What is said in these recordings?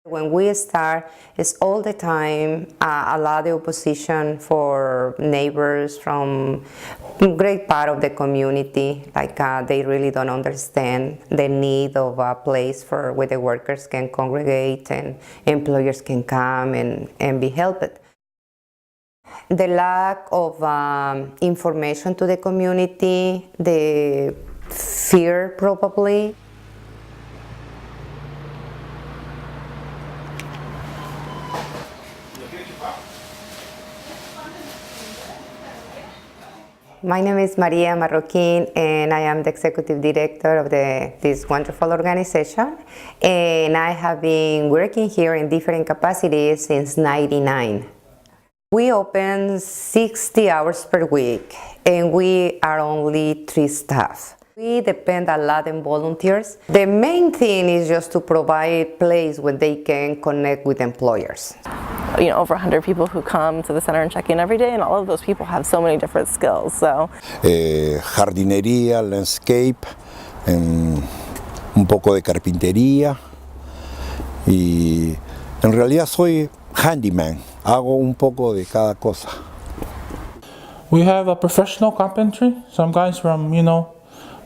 When we start, it's all the time a lot of opposition for neighbors from great part of the community. Like they really don't understand the need of a place where the workers can congregate and employers can come and be helped. The lack of information to the community, the fear probably. My name is Maria Marroquin, and I am the executive director of this wonderful organization. And I have been working here in different capacities since '99. We open 60 hours per week, and we are only 3 staff. We depend a lot on volunteers. The main thing is just to provide a place where they can connect with employers. You know, over 100 people who come to the center and check in every day, and all of those people have so many different skills. So, jardinería, landscape, un poco de carpintería, y en realidad soy handyman. Hago un poco de cada cosa. We have a professional carpentry. Some guys from,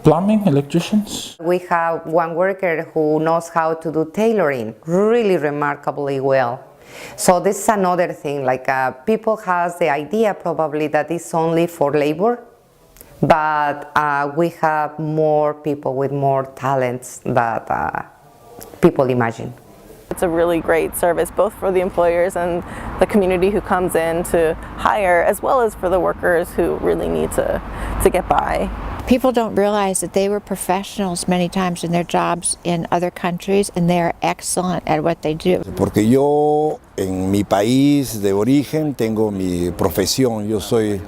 plumbing, electricians. We have one worker who knows how to do tailoring really remarkably well. So this is another thing, like people has the idea probably that it's only for labor, but we have more people with more talents that people imagine. it's a really great service both for the employers and the community who comes in to hire, as well as for the workers who really need to get by. People don't realize that they were professionals many times in their jobs in other countries, and they're excellent at what they do. Porque yo en mi país de origen tengo mi profesión, yo soy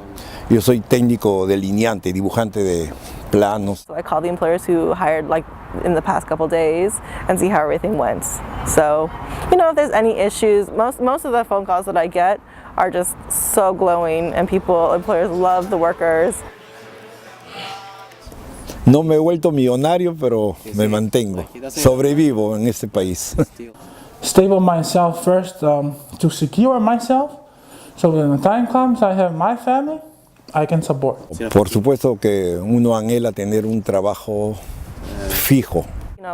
técnico delineante, dibujante de planos. So I call the employers who hired like in the past couple days and see how everything went. So, if there's any issues, most of the phone calls that I get are just so glowing, and employers love the workers. No me he vuelto millonario, pero me mantengo. Sobrevivo en este país. Stable myself first, to secure myself, so when the time comes I have my family I can support. Por supuesto que uno anhela tener un trabajo fijo.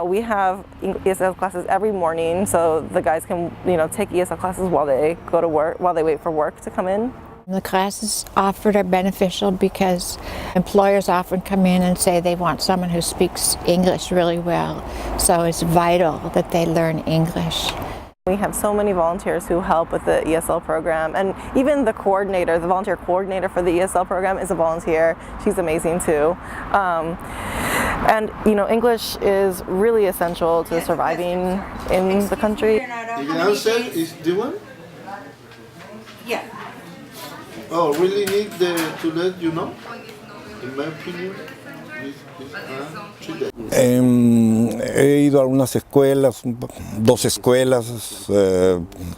We have ESL classes every morning, so the guys can, take ESL classes while they go to work, while they wait for work to come in. The classes offered are beneficial because employers often come in and say they want someone who speaks English really well, so it's vital that they learn English. We have so many volunteers who help with the ESL program, and even the volunteer coordinator for the ESL program is a volunteer. She's amazing too. And English is really essential to surviving in the country. The is the one? Yeah. Oh, really need to let you know? In my opinion, He ido a algunas escuelas, 2 escuelas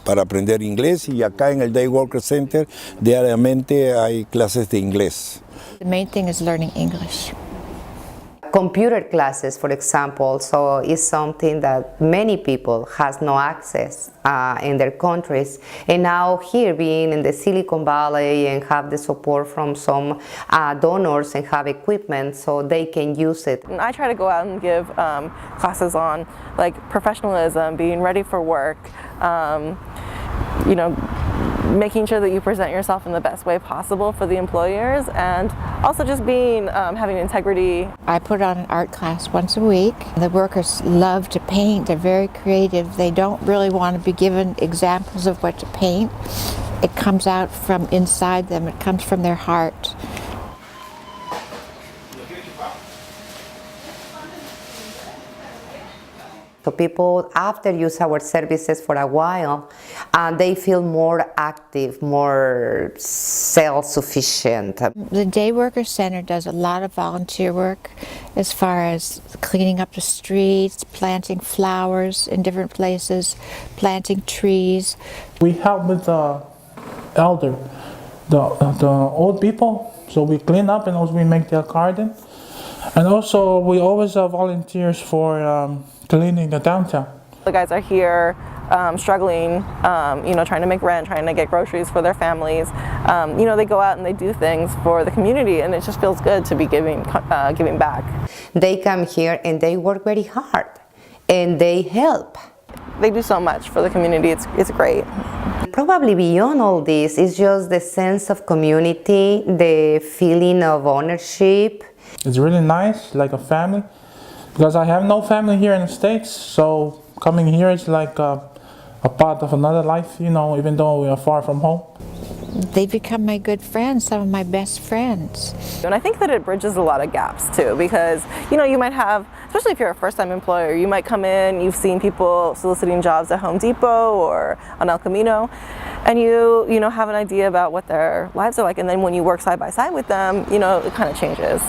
para aprender inglés, y acá en el Day Worker Center diariamente hay clases de inglés. The main thing is learning English. Computer classes, for example, so it's something that many people has no access in their countries. And now here, being in the Silicon Valley and have the support from some donors and have equipment so they can use it. And I try to go out and give classes on like professionalism, being ready for work, making sure that you present yourself in the best way possible for the employers, and also just having integrity. I put on an art class once a week. The workers love to paint. They're very creative. They don't really want to be given examples of what to paint. It comes out from inside them. It comes from their heart. So people, after use our services for a while, they feel more active, more self-sufficient. The Day Worker Center does a lot of volunteer work as far as cleaning up the streets, planting flowers in different places, planting trees. We help with the elder, the old people, so we clean up and also we make their garden. And also we always have volunteers for cleaning the downtown. The guys are here struggling, trying to make rent, trying to get groceries for their families, they go out and they do things for the community, and it just feels good to be giving back. They come here and they work very hard and they help. They do so much for the community. It's great. Probably beyond all this is just the sense of community, the feeling of ownership. It's really nice, like a family, because I have no family here in the States, so coming here is like a part of another life, even though we are far from home. They become my good friends, some of my best friends. And I think that it bridges a lot of gaps too, because you might have, especially if you're a first-time employer, you might come in, you've seen people soliciting jobs at Home Depot or on El Camino, and you have an idea about what their lives are like, and then when you work side by side with them, it kind of changes.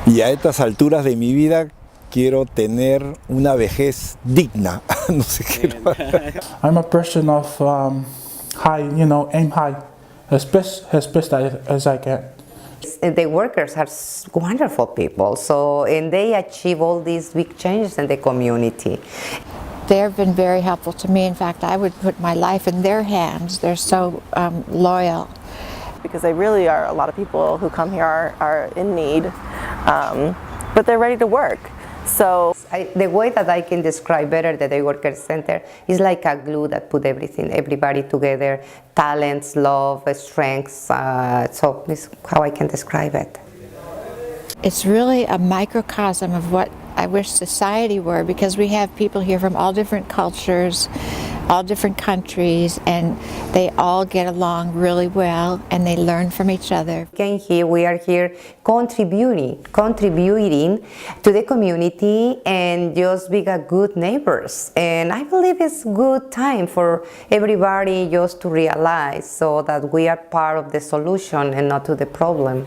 Y a estas alturas de mi vida quiero tener una vejez digna. No sé qué. I'm a person of high, aim high, as best as I can. The workers are wonderful people, and they achieve all these big changes in the community. They've been very helpful to me. In fact, I would put my life in their hands. They're so loyal. Because they really are, a lot of people who come here are in need, but they're ready to work. So the way that I can describe better the Day Worker Center is like a glue that put everybody together, talents, love, strengths, so this is how I can describe it. It's really a microcosm of what I wish society were, because we have people here from all different cultures, all different countries, and they all get along really well and they learn from each other. We are here contributing to the community and just being a good neighbors. And I believe it's a good time for everybody just to realize so that we are part of the solution and not to the problem.